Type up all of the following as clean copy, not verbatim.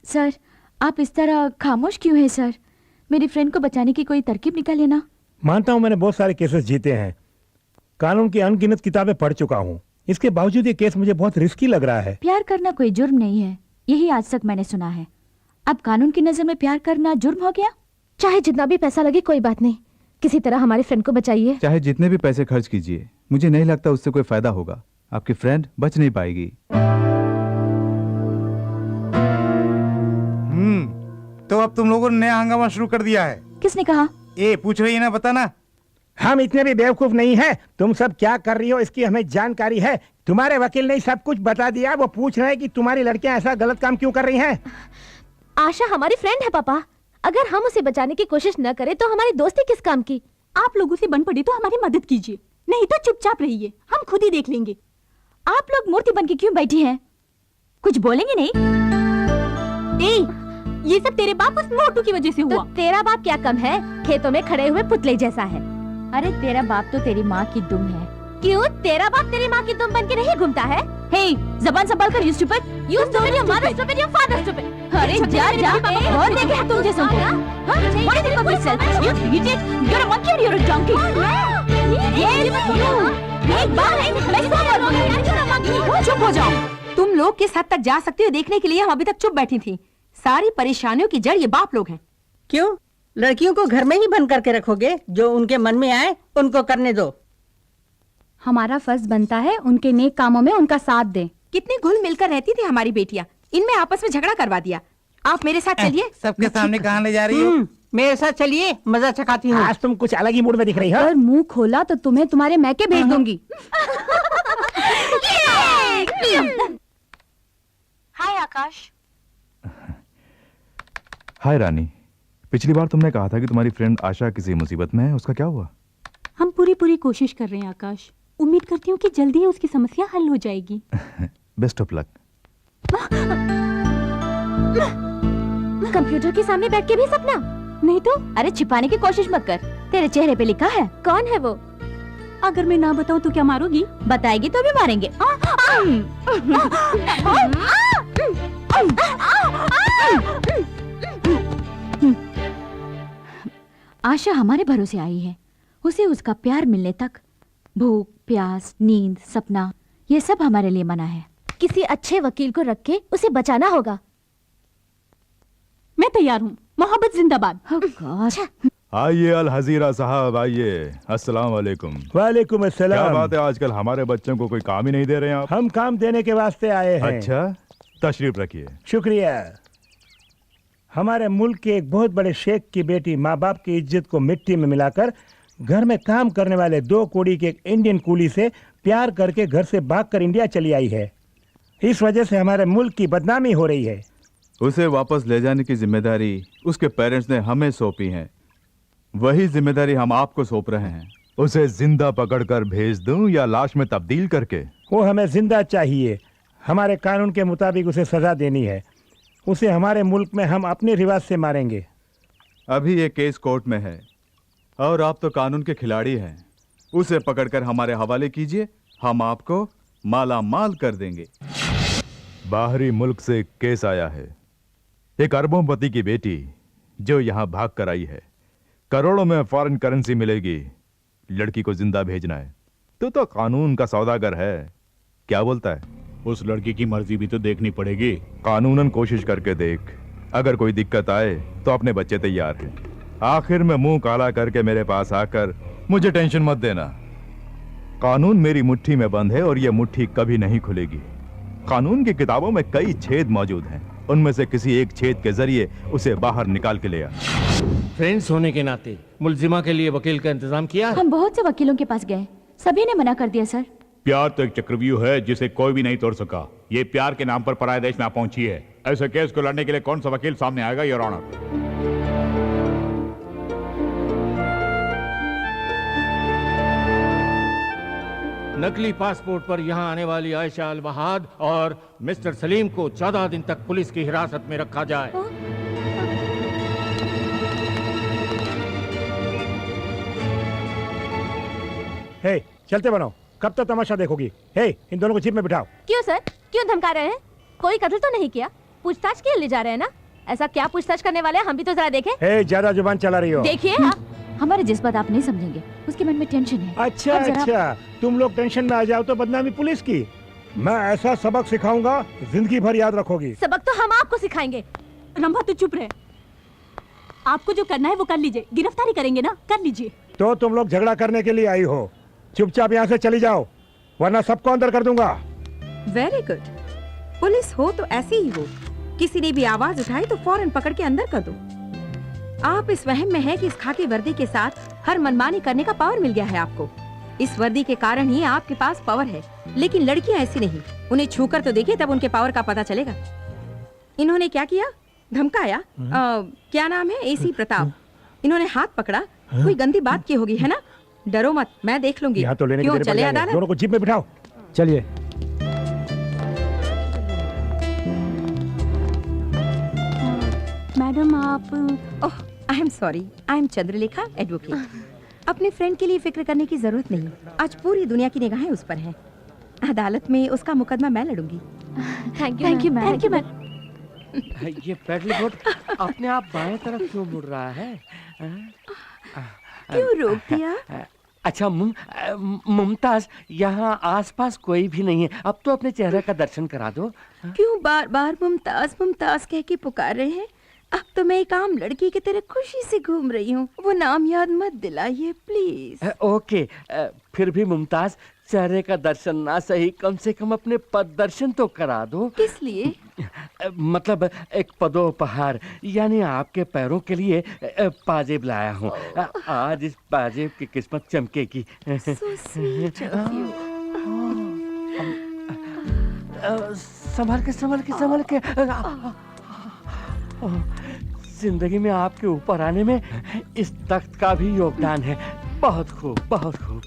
Sir, आप इस तरह खामोश क्यों हैं सर? मेरी फ्रेंड को बचाने की कोई तरकीब निकालिए ना। मानता हूँ मैंने बहुत सारे केसेस जीते हैं, कानून की अनगिनत किताबें पढ़ चुका हूँ, इसके बावजूद ये केस मुझे बहुत रिस्की लग रहा है। प्यार करना कोई जुर्म नहीं है, यही आज तक मैंने सुना है। अब कानून की नजर में प्यार करना जुर्म हो गया? चाहे जितना भी पैसा लगे कोई बात नहीं, किसी तरह हमारी फ्रेंड को बचाइए। चाहे जितने भी पैसे खर्च कीजिए, मुझे नहीं लगता उससे कोई फायदा होगा। आपकी फ्रेंड बच नहीं पाएगी। तो अब तुम लोगों ने नया हंगामा शुरू कर दिया है। किसने कहा? ए पूछ रही है ना, बताना। हम इतने भी बेवकूफ नहीं हैं। तुम सब क्या कर रही हो इसकी हमें जानकारी है। तुम्हारे वकील ने सब कुछ बता दिया। वो पूछ रहे हैं कि तुम्हारी लड़कियां ऐसा गलत काम क्यों कर रही हैं। आशा हमारी फ्रेंड है पापा, अगर हम उसे बचाने की कोशिश न करें तो हमारी दोस्ती किस काम की। आप लोगों से बन पड़ी तो हमारी मदद कीजिए, नहीं तो चुपचाप रहिए, हम खुद ही देख लेंगे। आप लोग मूर्ति बन के क्यों बैठी हैं? कुछ बोलेंगे नहीं? ये सब तेरे बाप उस मोटू की वजह से हुआ। तो तेरा बाप क्या कम है, खेतों में खड़े हुए पुतले जैसा है। अरे तेरा बाप तो तेरी माँ की दुम है। क्यों, तेरा बाप तेरी माँ की दुम बन के नहीं घूमता है? हे, जबान संभाल कर, you stupid, You stupid, your mother stupid, your father stupid। अरे जा जा, और देखे तुम जैसे को। What do you think of yourself? You idiot, you're a monkey or you're a donkey? एक बार नहीं, मैं बोलूंगी। चुप हो जाओ। तुम लोग किस हद तक जा सकती हो देखने के लिए हम अभी तक चुप बैठी थी। सारी परेशानियों की जड़ ये बाप लोग हैं। क्यों, लड़कियों को घर में ही बंद करके रखोगे? जो उनके मन में आए उनको करने दो। हमारा फर्ज बनता है उनके नेक कामों में उनका साथ दें। कितनी घुल मिलकर रहती थी हमारी बेटियां, इनमें आपस में झगड़ा करवा दिया। आप मेरे साथ चलिए। सबके सामने कहाँ ले जा रही हो? मेरे साथ चलिए, मजा चखाती हूँ। आज तुम कुछ अलग ही मूड में दिख रही हो। अगर मुंह खोला तो तुम्हें तुम्हारे मैके भेज दूंगी। हाय आकाश। हाय रानी, पिछली बार तुमने कहा था कि तुम्हारी फ्रेंड आशा किसी मुसीबत में है, उसका क्या हुआ? हम पूरी कोशिश कर रहे हैं आकाश, उम्मीद करती हूँ कि जल्दी ही उसकी समस्या हल हो जाएगी। Best of luck. कंप्यूटर के सामने बैठ के भी सपना? नहीं तो। अरे छिपाने की कोशिश मत कर, तेरे चेहरे पे लिखा है। कौन है वो? अगर मैं ना बताऊं तो क्या मारोगी? बताएगी तो भी मारेंगे। आशा हमारे भरोसे आई है, उसे उसका प्यार मिलने तक भूख, प्यास, नींद, सपना, ये सब हमारे लिए मना है। किसी अच्छे वकील को रख के उसे बचाना होगा। मैं तैयार हूँ, मोहब्बत जिंदाबाद। आइए अल हजीरा साहब, आइए। अस्सलाम वालेकुम। वालेकुम अस्सलाम। क्या बात है, आजकल हमारे बच्चों को कोई काम ही नहीं दे रहे हैं आप? हम काम देने के वास्ते आए हैं। अच्छा, तशरीफ रखिए। शुक्रिया। हमारे मुल्क के एक बहुत बड़े शेख की बेटी माँ बाप की इज्जत को मिट्टी में मिलाकर घर में काम करने वाले 2 कोड़ी के एक इंडियन कूली से प्यार करके घर से भागकर इंडिया चली आई है। इस वजह से हमारे मुल्क की बदनामी हो रही है। उसे वापस ले जाने की जिम्मेदारी उसके पेरेंट्स ने हमें सौंपी है, वही जिम्मेदारी हम आपको सौंप रहे हैं। उसे जिंदा पकड़कर भेज दूं या लाश में तब्दील करके? वो हमें जिंदा चाहिए। हमारे कानून के मुताबिक उसे सजा देनी है। उसे हमारे मुल्क में हम अपने रिवाज से मारेंगे। अभी ये केस कोर्ट में है और आप तो कानून के खिलाड़ी हैं। उसे पकड़कर हमारे हवाले कीजिए, हम आपको माला माल कर देंगे। बाहरी मुल्क से केस आया है, एक अरबोंपति की बेटी जो यहाँ भाग कर आई है, करोड़ों में फॉरेन करेंसी मिलेगी, लड़की को जिंदा भेजना है। तो कानून का सौदागर है, क्या बोलता है? उस लड़की की मर्जी भी तो देखनी पड़ेगी। कानूनन कोशिश करके देख, अगर कोई दिक्कत आए तो अपने बच्चे तैयार हैं। आखिर में मुंह काला करके मेरे पास आकर मुझे टेंशन मत देना। कानून मेरी मुट्ठी में बंद है और यह मुट्ठी कभी नहीं खुलेगी। कानून की किताबों में कई छेद मौजूद हैं, उनमें से किसी एक छेद के जरिए उसे बाहर निकाल के ले आ। फ्रेंड्स होने के नाते मुलजिमा के लिए वकील का इंतजाम किया? हम बहुत से वकीलों के पास गए, सभी ने मना कर दिया सर। प्यार तो एक चक्रव्यूह है जिसे कोई भी नहीं तोड़ सका। ये प्यार के नाम पर पराये देश में आ पहुंची है। ऐसे केस को लड़ने के लिए कौन सा वकील सामने आएगा, योर ऑनर? नकली पासपोर्ट पर यहां आने वाली आयशा अल वहाद और मिस्टर सलीम को 14 दिन तक पुलिस की हिरासत में रखा जाए। हे, चलते बनो, कब तक तमाशा देखोगी? हे, इन दोनों को जीप में बिठाओ। क्यों सर, क्यों धमका रहे हैं? कोई कत्ल तो नहीं किया? पूछताछ के लिए ले जा रहे हैं ना? ऐसा क्या पूछताछ करने वाले हैं, हम भी तो जरा देखें। ज्यादा जुबान चला रही हो। देखिए हमारे जज्बात आप नहीं समझेंगे, उसके मन में टेंशन है। अच्छा अब जरा- अच्छा, तुम लोग टेंशन में आ जाओ तो बदनामी पुलिस की। मैं ऐसा सबक सिखाऊंगा, जिंदगी भर याद रखोगी। सबक तो हम आपको सिखाएंगे। रंभा तू चुप रहे, आपको जो करना है वो कर लीजिए, गिरफ्तारी करेंगे ना, कर लीजिए। तो तुम लोग झगड़ा करने के लिए आई हो, चुपचाप यहाँ से चली जाओ वरना सबको अंदर कर दूंगा। वेरी गुड, पुलिस हो तो ऐसी ही हो, किसी ने भी आवाज उठाई तो फौरन पकड़ के अंदर कर दो। आप इस वहम में है कि इस खाकी वर्दी के साथ हर मनमानी करने का पावर मिल गया है आपको। इस वर्दी के कारण ही आपके पास पावर है, लेकिन लड़कियां ऐसी नहीं, उन्हें छूकर तो देखिए तब उनके पावर का पता चलेगा। इन्होंने क्या किया, धमकाया, क्या नाम है, एसी प्रताप। इन्होंने हाथ पकड़ा, कोई गंदी बात की होगी, है ना? डरो मत, मैं देख लूंगी। यहाँ तो लेने क्यों, के चले अदालत? दोनों को जीप में बिठाओ। चलिए। मैडम आप, oh I am sorry, I am Chandralekha, advocate. अपने फ्रेंड के लिए फिक्र करने की जरूरत नहीं, आज पूरी दुनिया की निगाहें उस पर हैं। अदालत में उसका मुकदमा मैं लड़ूंगी। Thank you ma'am. Thank you ma'am. ये पेडल बोट अपने आप बाएं तरफ क्यों मुड़ रहा है? क्यों रोक दिया? अच्छा मुमताज, यहाँ आसपास कोई भी नहीं है, अब तो अपने चेहरे का दर्शन करा दो। क्यों बार बार मुमताज मुमताज कह के पुकार रहे हैं? अब तो मैं एक आम लड़की की तरह खुशी से घूम रही हूँ, वो नाम याद मत दिलाइए प्लीज। ओके, फिर भी मुमताज, चेहरे का दर्शन ना सही, कम से कम अपने पद दर्शन तो करा दो। किस लिए? मतलब एक पदोपहार, यानी आपके पैरों के लिए पाजेब लाया हूँ। आज इस पाजेब की किस्मत चमकेगी। So sweet of you. संभाल के संभाल के संभाल के। जिंदगी में आपके ऊपर आने में इस तख्त का भी योगदान है। बहुत खूब, बहुत खूब।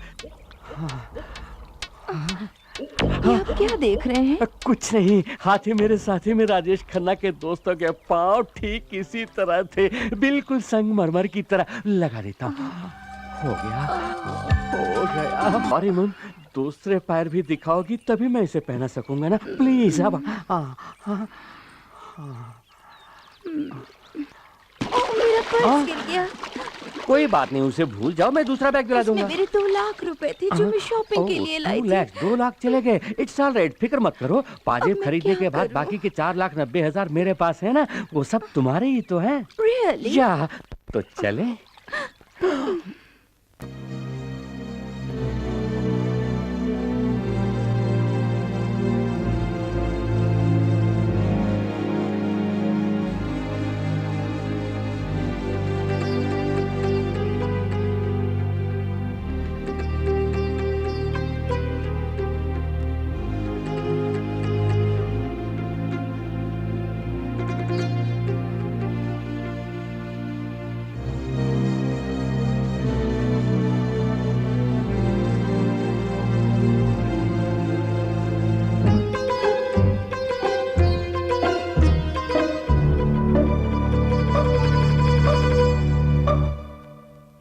ये आप क्या देख रहे हैं? कुछ नहीं, हाथी मेरे साथी में राजेश खन्ना के दोस्तों के पांव ठीक इसी तरह थे, बिल्कुल संगमरमर की तरह। लगा देता हूँ। हो गया, हो गया। हमारी मुन दूसरे पैर भी दिखाओगी तभी मैं इसे पहना सकूंगा ना, प्लीज। अब मेरा पर्स गिर गया। कोई बात नहीं, उसे भूल जाओ, मैं दूसरा बैग दिला दूंगा। मेरे 2 लाख रुपए थे जो मैं शॉपिंग के लिए लाई थी। 2 लाख चले गए। इट्स ऑल राइट, फिक्र मत करो। पाजेब मैं खरीदने क्या के बाद करूं? बाकी के 4,90,000 मेरे पास है ना, वो सब तुम्हारे ही तो हैं। Really? या तो चले।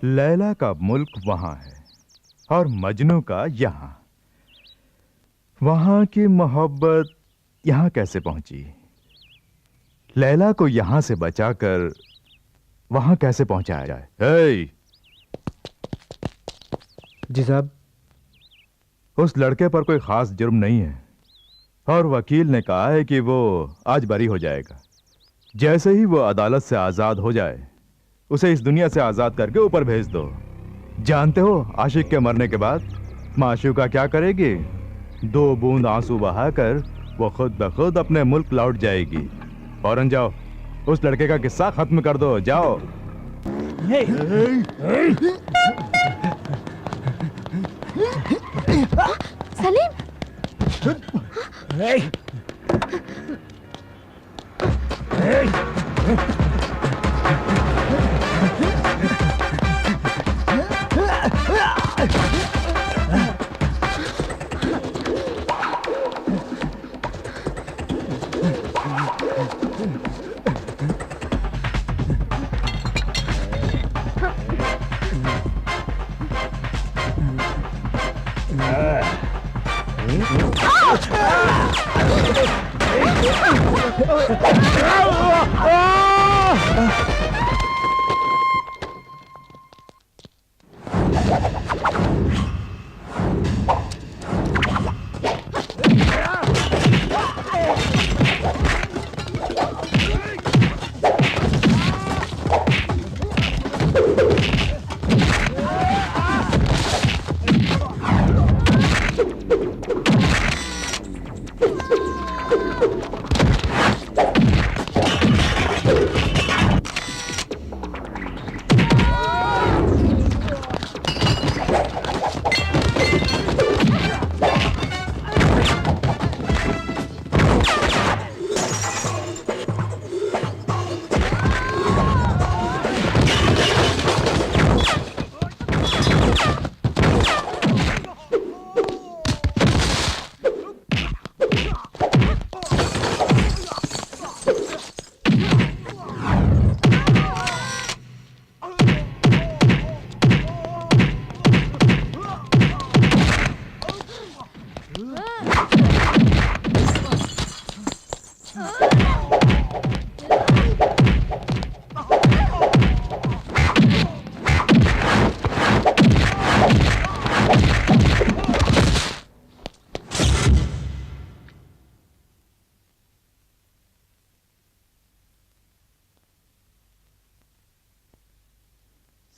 लैला का मुल्क वहां है और मजनू का यहां। वहां की मोहब्बत यहां कैसे पहुंची? लैला को यहां से बचाकर वहां कैसे पहुंचाया जाए? हे! जी साहब। उस लड़के पर कोई खास जुर्म नहीं है और वकील ने कहा है कि वो आज बरी हो जाएगा। जैसे ही वो अदालत से आजाद हो जाए उसे इस दुनिया से आजाद करके ऊपर भेज दो। जानते हो आशिक के मरने के बाद माशूका क्या करेगी? 2 बूंद आंसू बहाकर वो खुद ब खुद अपने मुल्क लौट जाएगी। फौरन जाओ, उस लड़के का किस्सा खत्म कर दो, जाओ। सलीम,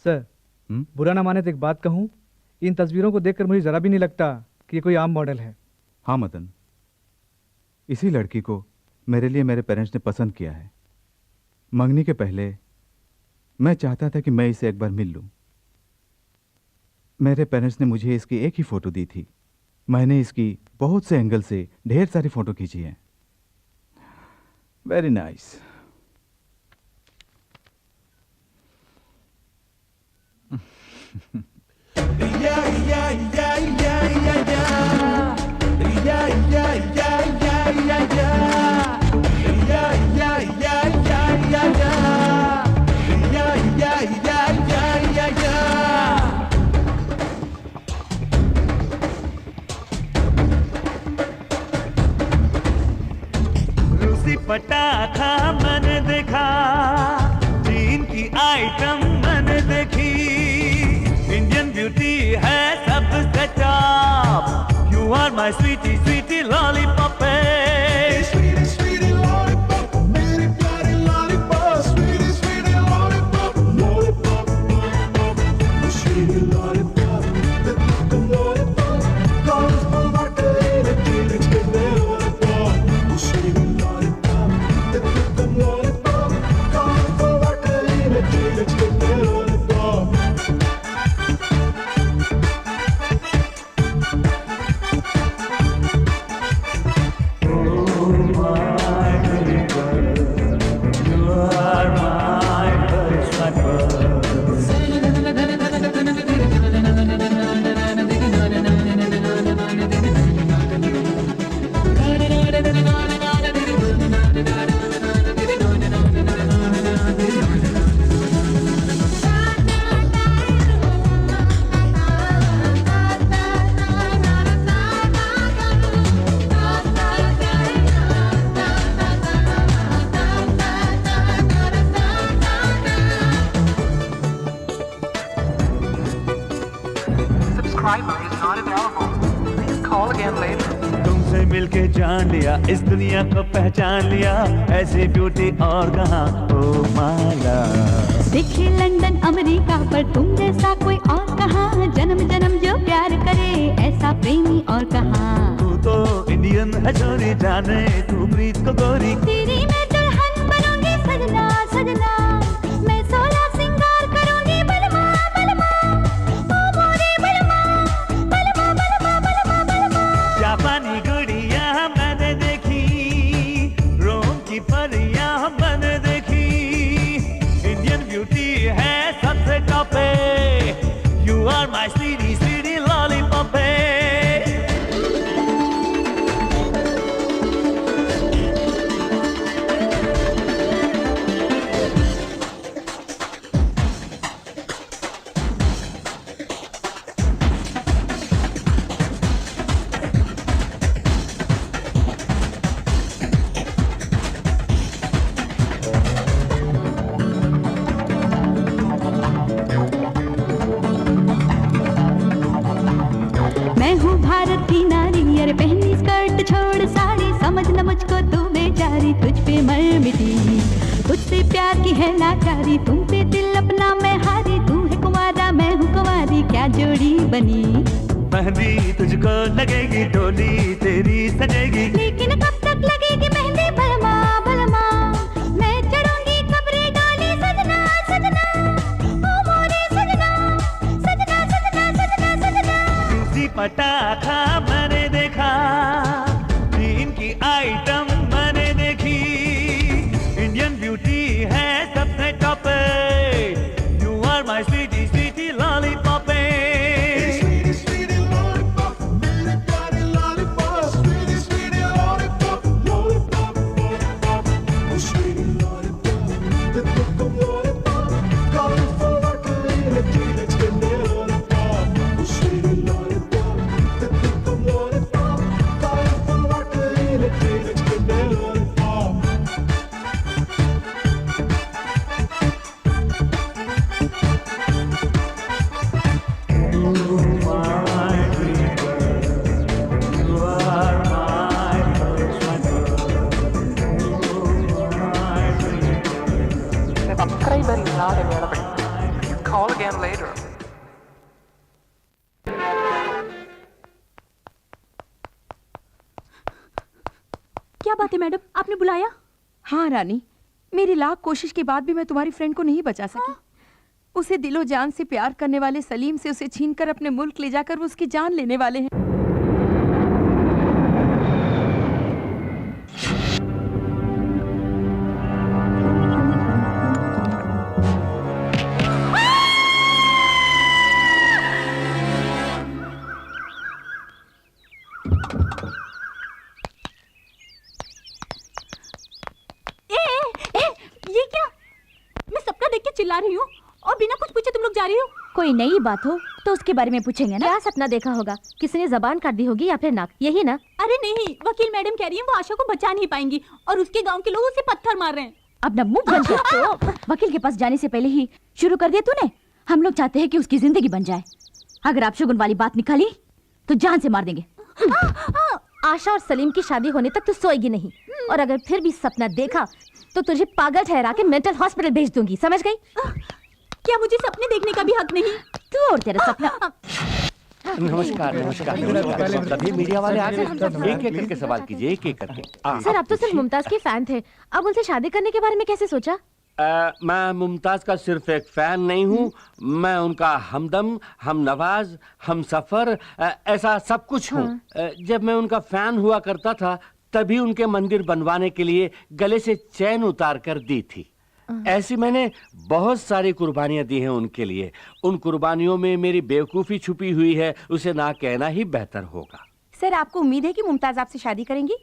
सर, बुरा ना माने तो एक बात कहूँ, इन तस्वीरों को देखकर मुझे जरा भी नहीं लगता कि ये कोई आम मॉडल है। हाँ मदन, इसी लड़की को मेरे लिए मेरे पेरेंट्स ने पसंद किया है। मंगनी के पहले मैं चाहता था कि मैं इसे एक बार मिल लूं। मेरे पेरेंट्स ने मुझे इसकी एक ही फोटो दी थी। मैंने इसकी बहुत से एंगल से ढेर सारी फोटो खींची हैं। Very nice. रूसी पटाखा मैंने देखा, चीन की आइटम मैंने देखी, इंडियन ब्यूटी है सबसे top. You are my sweetie sweetie lollipop. तुमसे मिलके जान लिया, इस दुनिया को पहचान लिया, ऐसी ब्यूटी और कहाँ ओ माला। देखे लंदन अमेरिका पर तुम जैसा कोई और कहाँ, जन्म जन्म जो प्यार करे ऐसा प्रेमी और कहाँ। तू तो इंडियन है छोरी, जाने तू प्रीत को गोरी। तेरी मैं दुल्हन बनूंगी सजना सजना, मैं 16 सिंगार करूंगी बलमा बलमा, ओ मोरे बलमा बलमा बलमा बलमा बलमा। जापानी गुड़िया मैंने देखी, रोम की परियां मैंने देखी, इंडियन ब्यूटी है सबसे टॉप पे। You are my sweetie sweetie lollipop. मैं हूँ भारत की नारी, अरे पहनी स्कर्ट छोड़ साड़ी, समझ न मुझको तू बेचारी, तुझ पे मर मिटी, तुझसे प्यार की है लाचारी, तुम पे दिल अपना मैं हारी, तू है कुंवारा मैं हूँ कुंवारी, क्या जोड़ी बनी। मेहंदी तुझको लगेगी, डोली तेरी सजेगी, लेकिन कब तक लगेगी मेहंदी बलमा बलमा, मैं चढ़ूंगी कब्रे डाली सजना सजना, ओ मोरे सजना सजना सजना सजना सजना। रूसी पटाखा मैंने देखा, चीन की आइटम मैंने देखी, इंडियन ब्यूटी है सबसे top. You are my sweetie sweetie lollipop. subscriber is not available. Please call again later. क्या बात है मैडम, आपने बुलाया? हाँ रानी, मेरी लाख कोशिश के बाद भी मैं तुम्हारी फ्रेंड को नहीं बचा सकी। उसे दिलो जान से प्यार करने वाले सलीम से उसे छीनकर अपने मुल्क ले जाकर वो उसकी जान लेने वाले हैं। ये क्या? मैं सबका देख के चिल्ला रही हूँ और बिना कुछ पूछे तुम लोग जा रही हो। कोई नई बात हो तो उसके बारे में पूछेंगे ना। क्या सपना देखा होगा? किसी ने जबान काट दी होगी या फिर नाक, यही ना? अरे नहीं, वकील मैडम कह रही है वो आशा को बचा नहीं पाएंगी और उसके गांव के लोग उसे पत्थर मार रहे हैं। अपना मुंह बंद कर। वकील के पास जाने से पहले ही शुरू कर दिया तूने। हम लोग चाहते हैं कि उसकी जिंदगी बन जाए। अगर आप शगुन वाली बात निकाली तो जान से मार देंगे। आशा और सलीम की शादी होने तक तो सोएगी नहीं, और अगर फिर भी सपना देखा तो तुझे पागल ठहरा के मेंटल हॉस्पिटल भेज दूंगी, समझ गई? क्या मुझे सपने देखने का भी हक नहीं? तू और तेरा सपना। नमस्कार नमस्कार। सभी मीडिया वाले आ गए। एक एक करके सवाल कीजिए, एक एक करके। सर, आप तो सिर्फ मुमताज के फैन थे, अब उनसे शादी करने के बारे में कैसे सोचा? मैं मुमताज का सिर्फ एक फैन नहीं हूँ, मैं उनका हमदम, हम नवाज, हम सफर, ऐसा सब कुछ हूँ। जब मैं उनका फैन हुआ करता था तभी उनके मंदिर बनवाने के लिए गले से चैन उतार कर दी थी। ऐसी मैंने बहुत सारी कुर्बानियां दी हैं उनके लिए। उन कुर्बानियों में मेरी बेवकूफ़ी छुपी हुई है, उसे ना कहना ही बेहतर होगा। सर, आपको उम्मीद है कि मुमताज आपसे शादी करेंगी?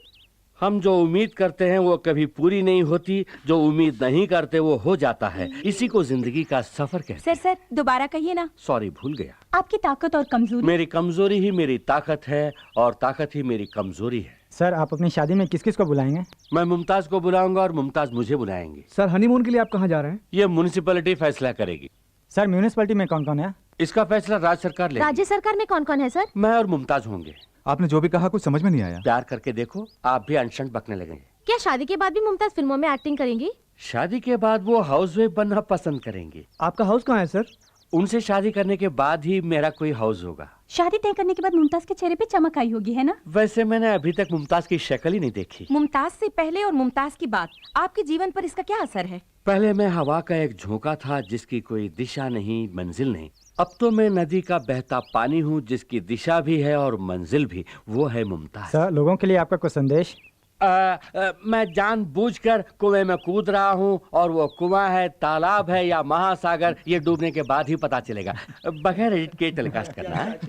हम जो उम्मीद करते हैं वो कभी पूरी नहीं होती, जो उम्मीद नहीं करते वो हो जाता है। इसी को जिंदगी का सफर कहते हैं। सर दोबारा कहिए ना। सॉरी, भूल गया। आपकी ताकत और कमजोरी? मेरी कमजोरी ही मेरी ताकत है और ताकत ही मेरी कमजोरी है। सर, आप अपनी शादी में किस किस को बुलाएंगे? मैं मुमताज को बुलाऊंगा और मुमताज मुझे बुलाएंगे। सर, हनीमून के लिए आप कहाँ जा रहे हैं? ये म्युनिसिपैलिटी फैसला करेगी। सर, म्यूनिसिपैलिटी में कौन कौन है? इसका फैसला राज्य सरकार लेगी। राज्य सरकार में कौन कौन है सर? मैं और मुमताज होंगे। आपने जो भी कहा कुछ समझ में नहीं आया। प्यार करके देखो, आप भी अनशन बकने लगेंगे। क्या शादी के बाद भी मुमताज फिल्मों में एक्टिंग करेंगी? शादी के बाद वो हाउसवाइफ बनना पसंद करेंगी। आपका हाउस कहाँ है सर? उनसे शादी करने के बाद ही मेरा कोई हाउस होगा। शादी तय करने के बाद मुमताज के चेहरे पे चमक आई होगी, है ना? वैसे मैंने अभी तक मुमताज की शक्ल ही नहीं देखी। मुमताज से पहले और मुमताज की बात, आपके जीवन पर इसका क्या असर है? पहले मैं हवा का एक झोंका था जिसकी कोई दिशा नहीं, मंजिल नहीं। अब तो मैं नदी का बहता पानी हूँ जिसकी दिशा भी है और मंजिल भी। वो है मुमताज। सर, लोगों के लिए आपका कोई संदेश? मैं जानबूझकर कुएं में कूद रहा हूँ और वो कुआं है, तालाब है या महासागर, ये डूबने के बाद ही पता चलेगा। बगैर एडिट के टेलीकास्ट करना है।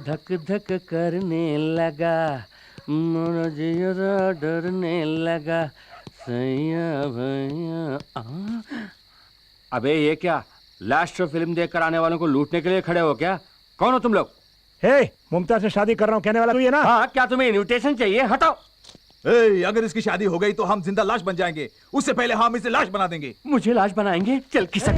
धक धक करने लगा, मुझे डरने लगा, सैया भैया। अबे ये क्या, लास्ट फिल्म देखकर आने वालों को लूटने के लिए खड़े हो क्या? कौन हो तुम लोग? मुमताज से शादी कर रहा हूँ कहने वाला तू ये ना? हाँ, क्या तुम्हें इनविटेशन चाहिए? हटाओ। अगर इसकी शादी हो गई तो हम जिंदा लाश बन जाएंगे, उससे पहले हम इसे लाश बना देंगे। मुझे लाश बनाएंगे? चल किसक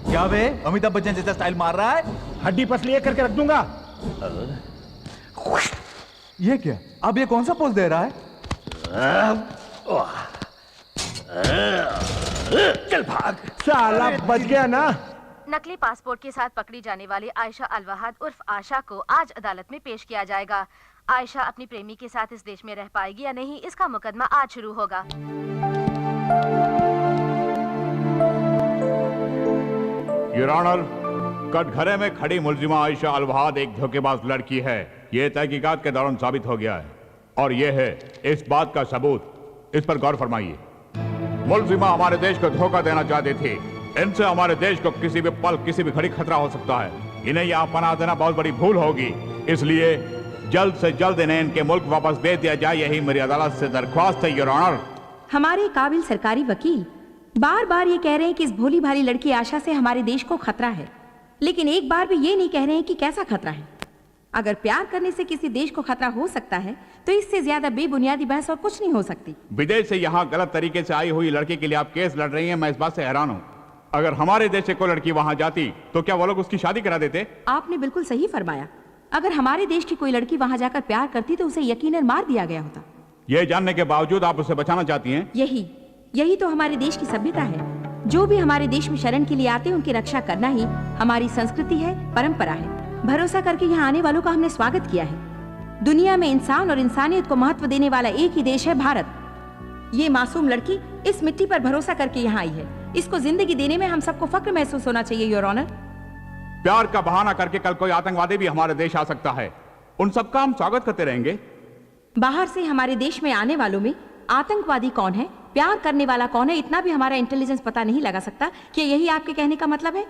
क्या बे, अमिताभ बच्चन जैसा स्टाइल मार रहा है? हड्डी पसली एक करके रख दूंगा। ये क्या, अब ये कौन सा पोज दे रहा है? चल भाग। साला बच गया ना। नकली पासपोर्ट के साथ पकड़ी जाने वाली आयशा अलवाहद उर्फ आशा को आज अदालत में पेश किया जाएगा। आयशा अपनी प्रेमी के साथ इस देश में रह पाएगी या नहीं, इसका मुकदमा आज शुरू होगा। योर ऑनर, कटघरे में खड़ी मुलजिमा आयशा अलवाहद एक धोखेबाज लड़की है। ये तहकीकात के दौरान साबित हो गया है और ये है इस बात का सबूत। इस पर गौर फरमाइए। मुलजिमा हमारे देश को धोखा देना चाहती थी। इनसे हमारे देश को किसी भी पल, किसी भी घड़ी खतरा हो सकता है। इन्हें यहाँ पनाह देना बहुत बड़ी भूल होगी, इसलिए जल्द से जल्द इन्हें इनके मुल्क वापस भेज दिया जाए, यही मेरी अदालत से दरख्वास्त है योर ऑनर। हमारे काबिल सरकारी वकील बार बार ये कह रहे हैं कि इस भोली भाली लड़की आशा से हमारे देश को खतरा है। लेकिन एक बार भी ये नहीं कह रहे हैं कि कैसा खतरा है। अगर प्यार करने से किसी देश को खतरा हो सकता है तो इससे ज्यादा बेबुनियादी बहस और कुछ नहीं हो सकती। विदेश से यहाँ गलत तरीके से आई हुई लड़की के लिए आप केस लड़ रही हैं, मैं इस बात से हैरान हूँ। अगर हमारे देश से कोई लड़की वहाँ जाती तो क्या वो लोग उसकी शादी करा देते? आपने बिल्कुल सही फरमाया। अगर हमारे देश की कोई लड़की वहाँ जाकर प्यार करती तो उसे यकीनन मार दिया गया होता। ये जानने के बावजूद आप उसे बचाना चाहती हैं? यही तो हमारे देश की सभ्यता है। जो भी हमारे देश में शरण के लिए आते हैं उनकी रक्षा करना ही हमारी संस्कृति है, परंपरा है। भरोसा करके यहाँ आने वालों का हमने स्वागत किया है। दुनिया में इंसान और इंसानियत को महत्व देने वाला एक ही देश है, भारत। ये मासूम लड़की इस मिट्टी पर भरोसा करके यहाँ आई है। इसको जिंदगी देने में हम सबको फक्र महसूस होना चाहिए, योर ऑनर। प्यार का बहाना करके कल कोई आतंकवादी भी हमारे देश आ सकता है, उन सबका हम स्वागत करते रहेंगे। बाहर से हमारे देश में आने वालों में आतंकवादी कौन है, प्यार करने वाला कौन है, इतना भी हमारा इंटेलिजेंस पता नहीं लगा सकता। क्या यही आपके कहने का मतलब है?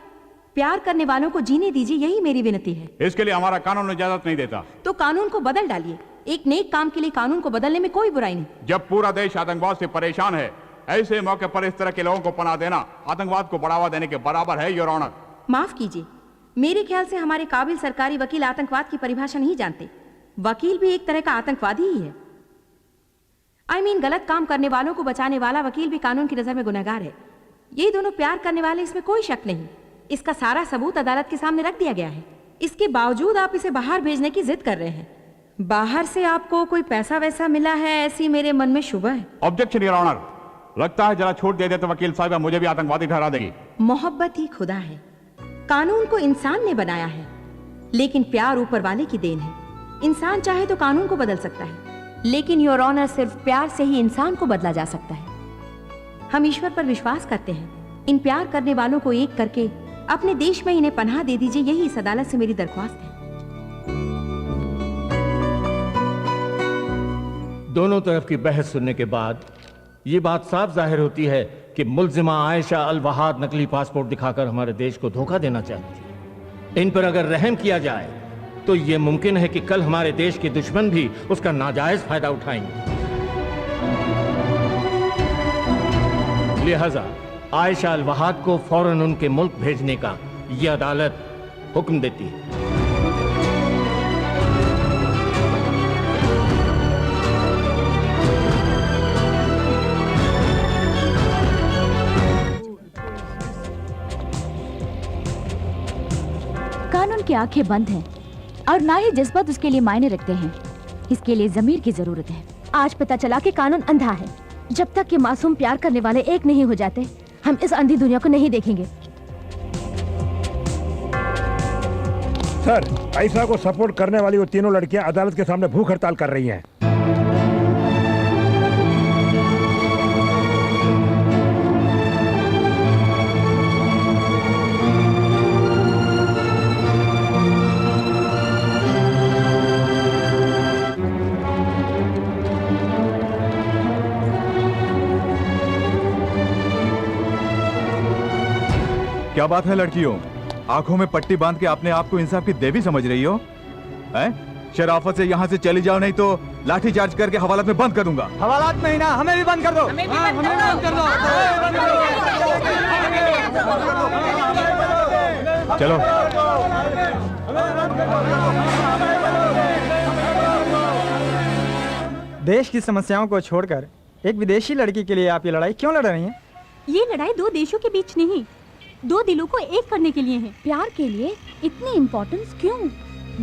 प्यार करने वालों को जीने दीजिए, यही मेरी विनती है। इसके लिए हमारा कानून इजाजत नहीं देता। तो कानून को बदल डालिए। एक नेक काम के लिए कानून को बदलने में कोई बुराई नहीं। जब पूरा देश आतंकवाद से परेशान है, ऐसे मौके पर इस तरह के लोगों को पनाह देना आतंकवाद को बढ़ावा देने के बराबर है, योर ऑनर। माफ कीजिए, मेरे ख्याल से हमारे काबिल सरकारी वकील आतंकवाद की परिभाषा नहीं जानते। वकील भी एक तरह का आतंकवादी ही है। I mean, गलत काम करने वालों को बचाने वाला वकील भी कानून की नजर में गुनहगार है। ये दोनों प्यार करने वाले, इसमें कोई शक नहीं। इसका सारा सबूत अदालत के सामने रख दिया गया है। इसके बावजूद आप इसे बाहर भेजने की जिद कर रहे हैं। बाहर से आपको कोई पैसा वैसा मिला है, ऐसी मेरे मन में शुबह है। Objection, your honour. लगता है जरा छूट दे दे तो वकील साहब मुझे भी आतंकवादी ठहरा देगी। मोहब्बत ही खुदा है। कानून को इंसान ने बनाया है, लेकिन प्यार ऊपर वाले की देन है। इंसान चाहे तो कानून को बदल सकता है, लेकिन योर ऑनर सिर्फ प्यार से ही इंसान को बदला जा सकता है। हम ईश्वर पर विश्वास करते हैं। इन प्यार करने वालों को एक करके अपने देश में इन्हें पनाह दे दीजिए, यही इस अदालत से मेरी दरख्वास्त है। दोनों तरफ की बहस सुनने के बाद ये बात साफ जाहिर होती है कि मुल्जिमा आयशा अल वहाद नकली पासपोर्ट दिखाकर हमारे देश को धोखा देना चाहती है। इन पर अगर रहम किया जाए तो ये मुमकिन है कि कल हमारे देश के दुश्मन भी उसका नाजायज फायदा उठाएंगे। लिहाजा आयशा अल वहाद को फौरन उनके मुल्क भेजने का यह अदालत हुक्म देती है। कानून की आंखें बंद हैं और ना ही जज्बात उसके लिए मायने रखते हैं। इसके लिए जमीर की जरूरत है। आज पता चला कि कानून अंधा है। जब तक कि मासूम प्यार करने वाले एक नहीं हो जाते, हम इस अंधी दुनिया को नहीं देखेंगे। सर, आयशा को सपोर्ट करने वाली वो तीनों लड़कियां अदालत के सामने भूख हड़ताल कर रही हैं। क्या बात है लड़कियों, आंखों में पट्टी बांध के अपने आप को इंसाफ की देवी समझ रही हो? शराफत से यहाँ से चली जाओ, नहीं तो लाठी चार्ज करके हवालात में बंद कर दूंगा। हवालात में ही ना, हमें भी बंद कर दो। हमें भी बंद कर दो। चलो। देश की समस्याओं को छोड़कर एक विदेशी लड़की के लिए आप ये लड़ाई क्यों लड़ रही हैं? ये लड़ाई दो देशों के बीच नहीं, दो दिलों को एक करने के लिए है। प्यार के लिए इतनी इम्पोर्टेंस क्यों?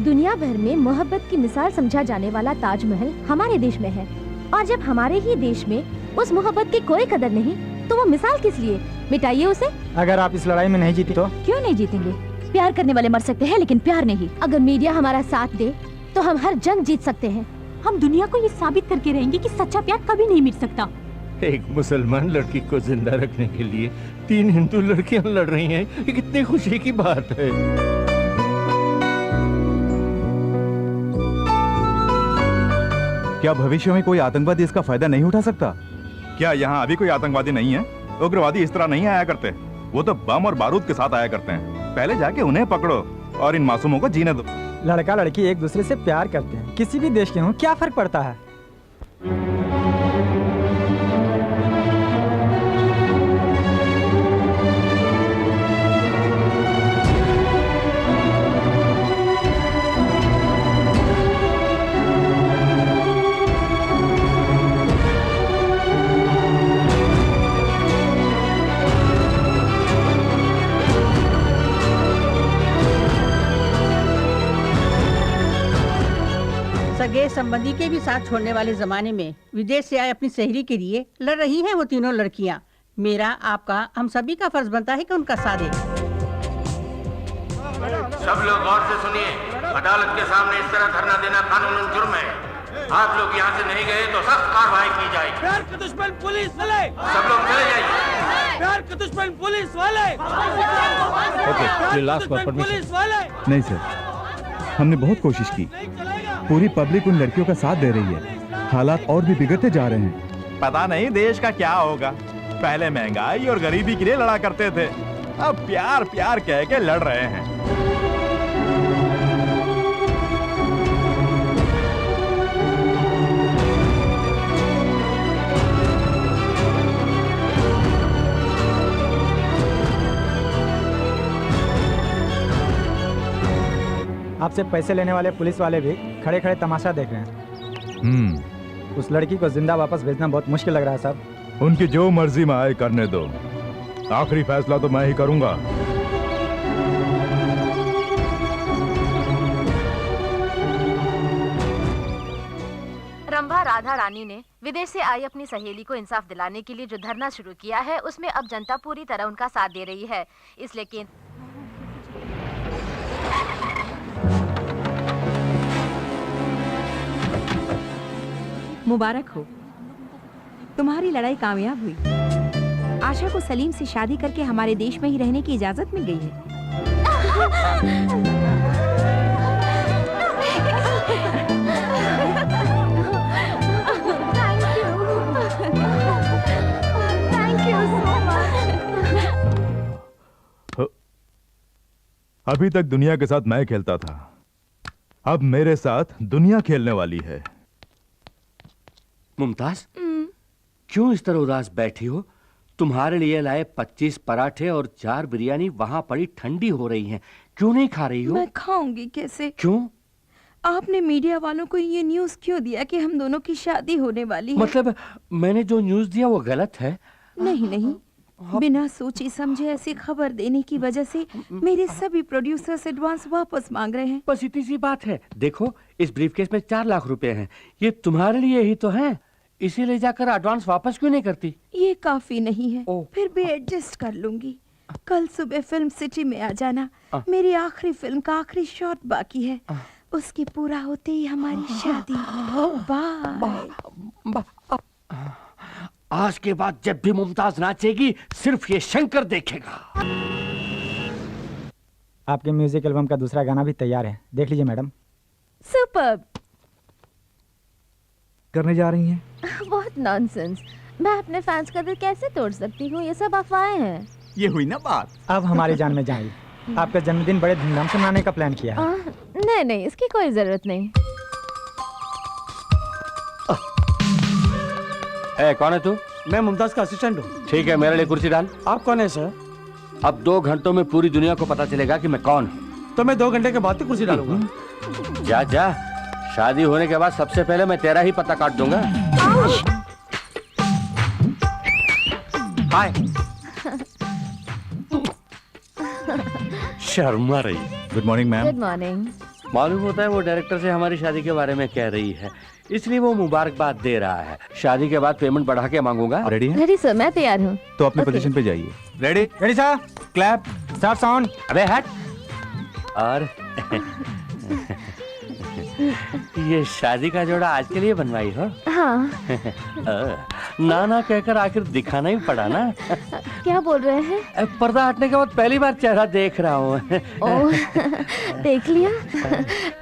दुनिया भर में मोहब्बत की मिसाल समझा जाने वाला ताजमहल हमारे देश में है, और जब हमारे ही देश में उस मोहब्बत की कोई कदर नहीं तो वो मिसाल किस लिए? मिटाइए उसे। अगर आप इस लड़ाई में नहीं जीती तो? क्यों नहीं जीतेंगे? प्यार करने वाले मर सकते हैं लेकिन प्यार नहीं। अगर मीडिया हमारा साथ दे तो हम हर जंग जीत सकते हैं। हम दुनिया को ये साबित करके रहेंगे कि सच्चा प्यार कभी नहीं मिट सकता। एक मुसलमान लड़की को जिंदा रखने के लिए 3 हिंदू लड़कियां लड़ रही हैं, ये कितनी खुशी की बात है। क्या भविष्य में कोई आतंकवादी इसका फायदा नहीं उठा सकता? क्या यहाँ अभी कोई आतंकवादी नहीं है? उग्रवादी इस तरह नहीं आया करते, वो तो बम और बारूद के साथ आया करते हैं। पहले जाके उन्हें पकड़ो और इन मासूमों को जीने दो। लड़का लड़की एक दूसरे से प्यार करते हैं, किसी भी देश के हों, क्या फर्क पड़ता है? सगे संबंधी के भी साथ छोड़ने वाले जमाने में विदेश से आए अपनी सहेली के लिए लड़ रही हैं वो तीनों लड़कियां। मेरा, आपका, हम सभी का फर्ज बनता है कि उनका साथ दें। सब लोग गौर से सुनिए, अदालत के सामने इस तरह धरना देना कानूनन जुर्म है। आप लोग यहाँ से नहीं गए तो सख्त कार्रवाई की जाएगी। प्यार के दुश्मन पुलिस वाले, सब लोग चले जाइए। प्यार के दुश्मन पुलिस वाले, पुलिस वाले। नहीं सर, हमने बहुत कोशिश की। पूरी पब्लिक उन लड़कियों का साथ दे रही है। हालात और भी बिगड़ते जा रहे हैं। पता नहीं देश का क्या होगा। पहले महंगाई और गरीबी के लिए लड़ा करते थे, अब प्यार प्यार कह के लड़ रहे हैं। आपसे पैसे लेने वाले पुलिस वाले भी खड़े खड़े तमाशा देख रहे हैं। उस लड़की को जिंदा वापस भेजना बहुत मुश्किल लग रहा है साहब। उनकी जो मर्जी में आए करने दो, आखिरी फैसला तो मैं ही करूंगा। रंभा राधा रानी ने विदेश से आई अपनी सहेली को इंसाफ दिलाने के लिए जो धरना शुरू किया है, उसमें अब जनता पूरी तरह उनका साथ दे रही है। इसलिए मुबारक हो, तुम्हारी लड़ाई कामयाब हुई। आशा को सलीम से शादी करके हमारे देश में ही रहने की इजाजत मिल गई है। अभी तक दुनिया के साथ मैं खेलता था, अब मेरे साथ दुनिया खेलने वाली है। मुमताज, क्यों इस तरह उदास बैठी हो? तुम्हारे लिए लाए 25 पराठे और 4 बिरयानी वहां पड़ी ठंडी हो रही हैं। क्यों नहीं खा रही हो? मैं खाऊंगी कैसे? क्यों? आपने मीडिया वालों को ये न्यूज़ क्यों दिया कि हम दोनों की शादी होने वाली है? मतलब मैंने जो न्यूज़ दिया वो गलत है? नहीं नहीं, बिना सोचे समझे ऐसी खबर देने की वजह से मेरे सभी प्रोड्यूसर्स एडवांस वापस मांग रहे हैं। बस इतनी सी बात है। देखो, इस ब्रीफकेस में 4 लाख रुपए हैं। ये तुम्हारे लिए ही तो हैं। इसीलिए जाकर एडवांस वापस क्यों नहीं करती? ये काफी नहीं है, फिर भी एडजस्ट कर लूंगी। कल सुबह फिल्म सिटी में आ जाना। मेरी आखिरी फिल्म का आखिरी शॉट बाकी है, उसके पूरा होते ही हमारी शादी। बाय। आज के बाद जब भी मुमताज नाचेगी सिर्फ ये शंकर देखेगा। आपके म्यूजिक एल्बम का दूसरा गाना भी तैयार है, देख लीजिए मैडम। सुपर्ब। करने जा रही हैं? बहुत नॉनसेंस। मैं अपने फैंस का दिल कैसे तोड़ सकती हूँ? ये सब अफवाहें हैं। ये हुई ना बात। अब हमारी जान में जाइए। आपका जन्मदिन बड़े धूमधाम से मनाने का प्लान किया है। नहीं नहीं, इसकी कोई जरूरत नहीं। कौन है तू? मैं मुमताज का असिस्टेंट हूँ। ठीक है, मेरे लिए कुर्सी डाल। आप कौन है सर? अब 2 घंटों में पूरी दुनिया को पता चलेगा कि मैं कौन हूँ। तो मैं 2 घंटे के बाद ही कुर्सी डालूंगा। जा जा, शादी होने के बाद सबसे पहले मैं तेरा ही पता काट दूंगा। हाय। शर्मा रही। Good morning ma'am. Good morning. मालूम होता है वो डायरेक्टर से हमारी शादी के बारे में कह रही है, इसलिए वो मुबारकबाद दे रहा है। शादी के बाद पेमेंट बढ़ा के मांगूंगा। रेडी है? रेडी सर, मैं तैयार हूँ। तो अपनी पोजीशन पे जाइए। Ready? Ready sir. Clap, start sound. अबे हट। और ये शादी का जोड़ा आज के लिए बनवाई हो? हाँ। ना ना कहकर आखिर दिखाना ही पड़ा ना। क्या बोल रहे हैं? पर्दा हटने के बाद पहली बार चेहरा देख रहा हूँ। देख लिया।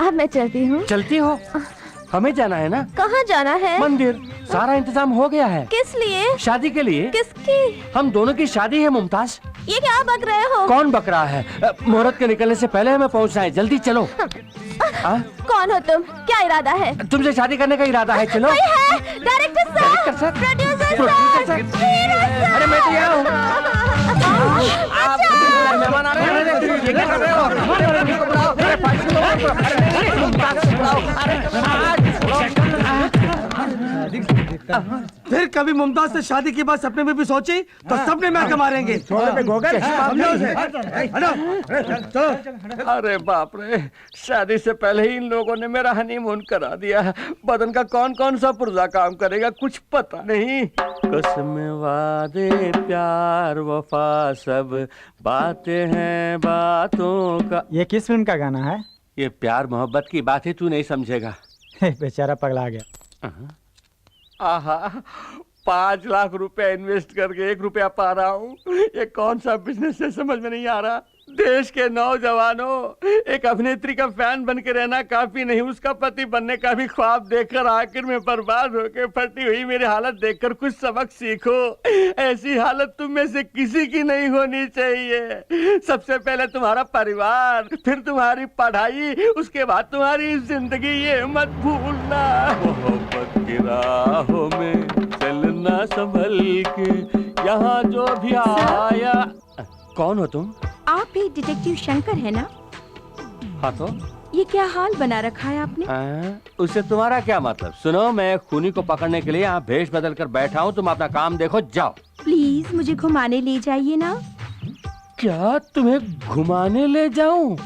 अब मैं चलती हूँ। चलती हो? हमें जाना है ना। कहाँ जाना है? मंदिर। सारा इंतजाम हो गया है। किस लिए? शादी के लिए। किसकी? हम दोनों की शादी है मुमताज। ये क्या बक रहे हो? कौन बक रहा है? मुहूर्त के निकलने से पहले हमें पहुंचना है, जल्दी चलो। कौन हो तुम? क्या इरादा है? तुमसे शादी करने का इरादा है। चलो। कोई है? Director sir, producer sir. अरे मैं तो यहाँ हूँ। मेहमान आ रहे हैं। फिर कभी मुमताज से शादी की बात सपने में भी सोची तो सपने में आके मारेंगे। अरे बाप रे, शादी से पहले ही इन लोगों ने मेरा हनीमून करा दिया। बदन का कौन कौन सा पुर्जा काम करेगा कुछ पता नहीं। कसम वादे प्यार वफा सब बातें हैं बातों का। ये किस फिल्म का गाना है? ये प्यार मोहब्बत की बातें तू नहीं समझेगा। बेचारा पगला गया। आहा, 5 लाख रुपए इन्वेस्ट करके 1 रुपया पा रहा हूँ। ये कौन सा बिजनेस है समझ में नहीं आ रहा। देश के नौजवानों, एक अभिनेत्री का फैन बन के रहना काफी नहीं, उसका पति बनने का भी ख्वाब देखकर आखिर में बर्बाद होकर फटी हुई मेरी हालत देखकर कुछ सबक सीखो। ऐसी हालत तुम में से किसी की नहीं होनी चाहिए। सबसे पहले तुम्हारा परिवार, फिर तुम्हारी पढ़ाई, उसके बाद तुम्हारी जिंदगी, ये मत भूलना। मोहब्बत की राहों में चलना संभल के, यहाँ जो भी आया। कौन हो तुम? आप ही डिटेक्टिव शंकर है ना? हाँ तो ये क्या हाल बना रखा है आपने? उससे तुम्हारा क्या मतलब? सुनो, मैं खूनी को पकड़ने के लिए यहाँ भेष बदल कर बैठा हूँ। तुम अपना काम देखो, जाओ। प्लीज मुझे घुमाने ले जाइए ना। क्या तुम्हें घुमाने ले जाऊं?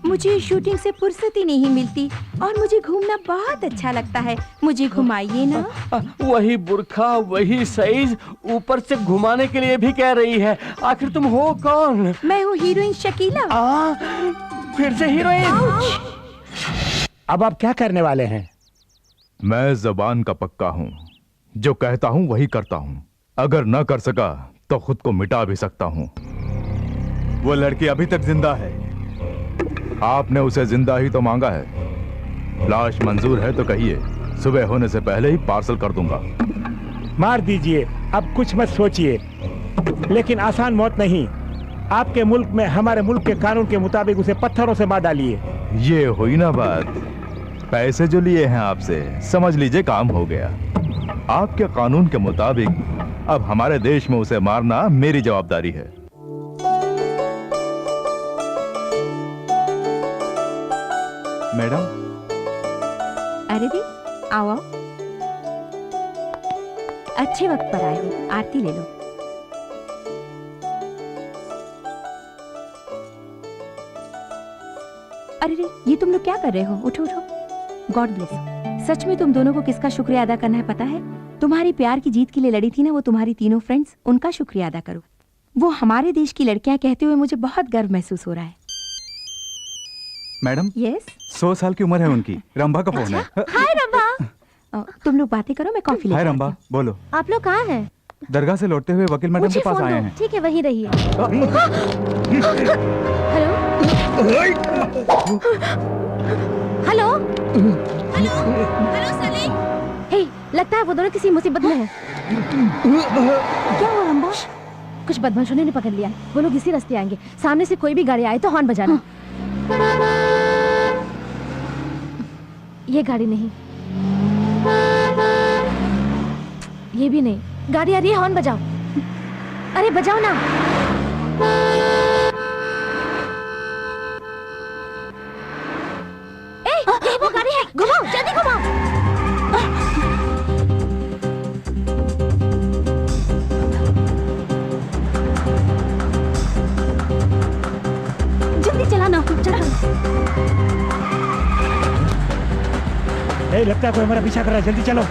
मुझे शूटिंग से फुर्सत ही नहीं मिलती और मुझे घूमना बहुत अच्छा लगता है। मुझे घुमाइए ना। वही बुर्खा, वही साइज, ऊपर से घुमाने के लिए भी कह रही है। आखिर तुम हो कौन? मैं हूँ हीरोइन शकीला। फिर से हीरोइन? अब आप क्या करने वाले हैं? मैं जबान का पक्का हूं, जो कहता हूं वही करता हूं। अगर न कर सका तो खुद को मिटा भी सकता हूं। वो लड़की अभी तक जिंदा है। आपने उसे जिंदा ही तो मांगा है। लाश मंजूर है तो कहिए, सुबह होने से पहले ही पार्सल कर दूंगा। मार दीजिए, अब कुछ मत सोचिए, लेकिन आसान मौत नहीं। आपके मुल्क में हमारे मुल्क के कानून के मुताबिक उसे पत्थरों से मार डालिए। ये हुई ना बात। पैसे जो लिए हैं आपसे, समझ लीजिए काम हो गया। आपके कानून के मुताबिक अब हमारे देश में उसे मारना मेरी जवाबदारी है। मैडम। अरे दी, आओ आओ। अच्छे वक्त पर आए हो, आरती ले लो। अरे रे, ये तुम लोग क्या कर रहे हो? उठो उठो। God bless. सच में तुम दोनों को किसका शुक्रिया अदा करना है पता है? तुम्हारी प्यार की जीत के लिए लड़ी थी ना वो तुम्हारी तीनों फ्रेंड्स, उनका शुक्रिया अदा करो। वो हमारे देश की लड़कियां कहते हुए मुझे बहुत गर्व महसूस हो रहा है। मैडम। यस। 100 साल की उम्र है उनकी। रंभा का फोन है। हाय रंभा। तुम लोग बातें करो, मैं कॉफी ले। हाय रंभा, बोलो। आप लोग कहाँ हैं? दरगाह से लौटते हुए वकील मैडम के पास आए हैं। ठीक है, वहीं रहिए। Hello hello hello Salim. Hey, लगता है वो दोनों किसी मुसीबत में हैं। क्या हुआ रंभा? कुछ बदमाशों ने पकड़ लिया। वो लोग इसी रास्ते आएंगे। सामने से कोई भी गाड़ी आए तो हॉर्न बजाना। ये गाड़ी नहीं, ये भी नहीं। गाड़ी आ रही है, हॉर्न बजाओ। अरे बजाओ ना। ये वो गाड़ी है, घुमाओ, जल्दी घुमाओ। जल्दी चलाना, चलो। लगता है कोई हमारा पीछा कर रहा है, जल्दी चलो।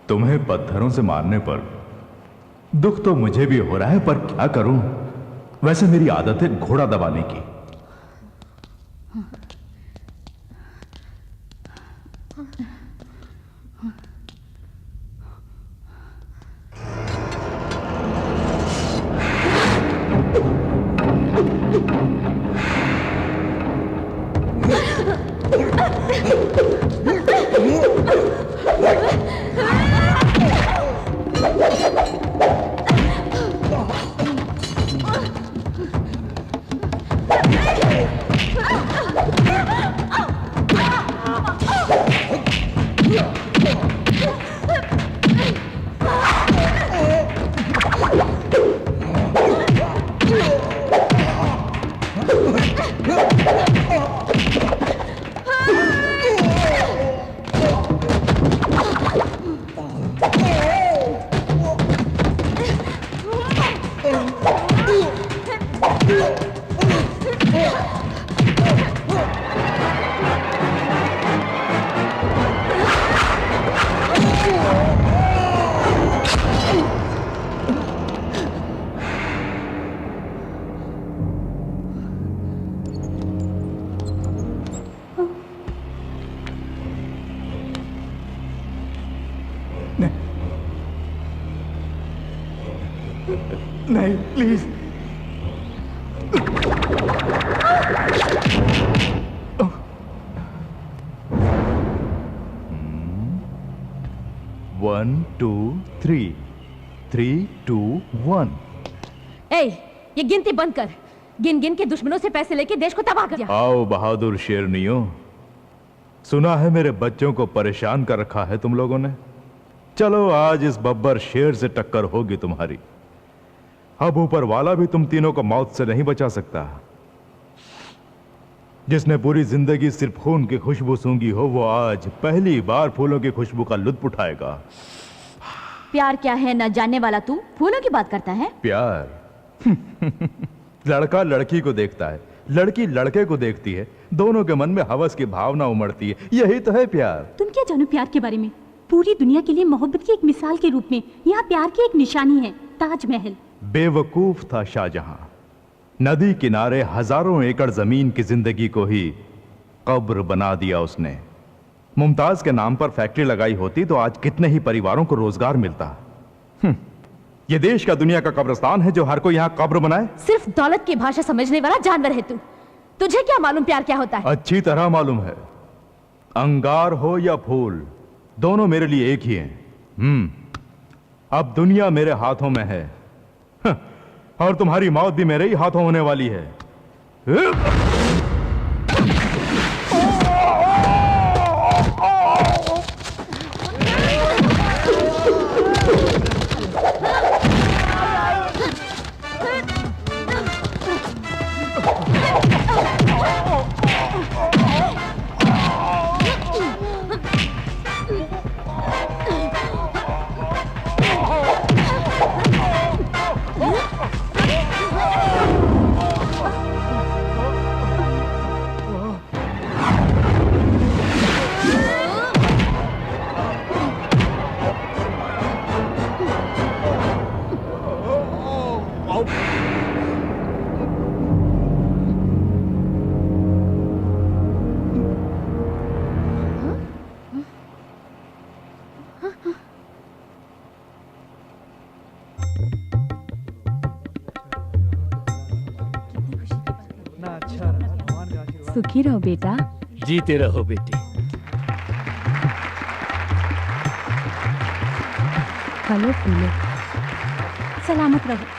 तुम्हें पत्थरों से मारने पर दुख तो मुझे भी हो रहा है, पर क्या करूं? वैसे मेरी आदत है घोड़ा दबाने की। नहीं, प्लीज। One two three, 3, 2, 1। ए, ये गिनती बंद कर। गिन गिन के दुश्मनों से पैसे लेके देश को तबाह कर दिया। आओ बहादुर शेरनियों, सुना है मेरे बच्चों को परेशान कर रखा है तुम लोगों ने। चलो आज इस बब्बर शेर से टक्कर होगी तुम्हारी। अब ऊपर वाला भी तुम तीनों को मौत से नहीं बचा सकता। जिसने पूरी जिंदगी सिर्फ खून की खुशबू सूंघी हो, वो आज पहली बार फूलों की खुशबू का लुत्फ उठाएगा। प्यार क्या है न जानने वाला तू फूलों की बात करता है। प्यार लड़का लड़की को देखता है, लड़की लड़के को देखती है, दोनों के मन में हवस की भावना उमड़ती है। यही तो है प्यार। तुम क्या जानो प्यार के बारे में? पूरी दुनिया के लिए मोहब्बत की एक मिसाल के रूप में यहाँ प्यार की एक निशानी है, ताजमहल। बेवकूफ था शाहजहां। नदी किनारे हजारों एकड़ जमीन की जिंदगी को ही कब्र बना दिया उसने। मुमताज के नाम पर फैक्ट्री लगाई होती तो आज कितने ही परिवारों को रोजगार मिलता। ये देश का दुनिया का कब्रिस्तान है जो हर कोई यहाँ कब्र बनाए। सिर्फ दौलत की भाषा समझने वाला जानवर है तू। तुझे क्या मालूम प्यार क्या होता है? अच्छी तरह मालूम है। अंगार हो या फूल, दोनों मेरे लिए एक ही हैं। अब दुनिया मेरे हाथों में है और तुम्हारी मौत भी मेरे ही हाथों होने वाली है। सुखी रहो बेटा। जीते रहो बेटी। फलो फूलो, सलामत रहो।